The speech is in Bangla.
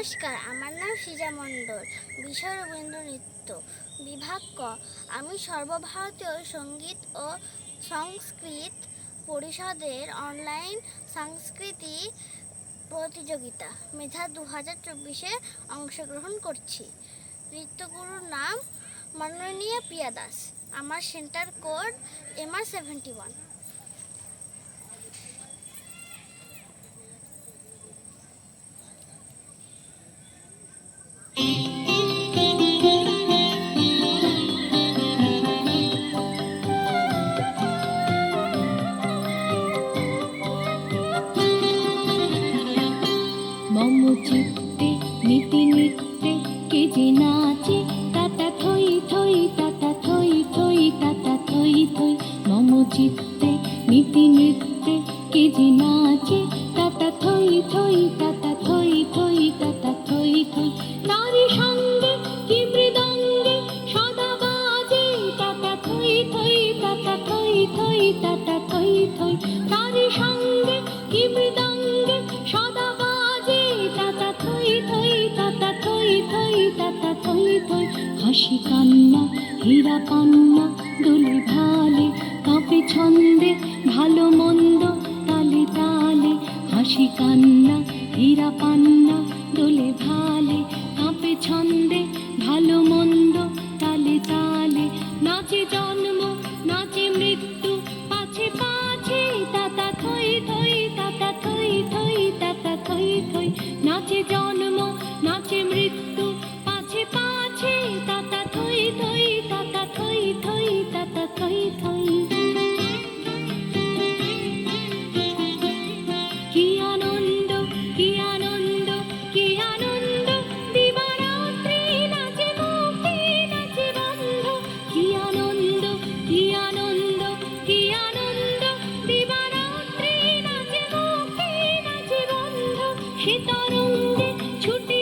নমস্কার, আমার নাম সৃজা মণ্ডল। বিষয় রবীন্দ্র নৃত্য, বিভাগ ক। আমি সর্বভারতীয় সঙ্গীত ও সংস্কৃত পরিষদের অনলাইন সংস্কৃতি প্রতিযোগিতা মেধা 2024-এ অংশগ্রহণ করছি। নৃত্যগুরুর নাম মাননীয়া প্রিয়া দাস। আমার সেন্টার কোড MR71। মম চিত্তে নীতি নিত্যে কে যে নাচে তাতা থই থই তাতা থই থই তাতা থই থই। মম চিত্তে নীতি নিত্যে কে যে নাচে তাতা থই থই তাতা থই থই তাতা থই থই। নারী সঙ্গে কি মৃদঙ্গে সদা বাজে তাতা থই থই তাতা থই থই তাতা থই থই। নারী সঙ্গে কি মৃদঙ্গে সদা বাজে তাতা থই থই তাতা থই থই তাতা থই থই। হাসি কান্না হীরা পান্না দোলে ভালে কাঁপে ছন্দে ভালো মন্দ তালে তালে। হাসি কান্না হীরা পান্না দোলে ভালে কাঁপে ছন্দে ভালো মন্দ তালে তালে। নাচে জন্ম নাচে মৃত্যু পাছে পাছে তাতা থই থই তাতা থই থই তাতা থই থই। নাচে জন্ম নাচে মৃত্যু পাছে পাছে তাতা থই থই তাতা থই থই তাতা থই থই। কি আনন্দ কি আনন্দ কি আনন্দ দিবারাত্রি নাচে মুক্তি নাচে বন্ধ। কি আনন্দ কি আনন্দ কি আনন্দ দিবারাত্রি নাচে মুক্তি নাচে বন্ধ। সে তরঙ্গে ছুটে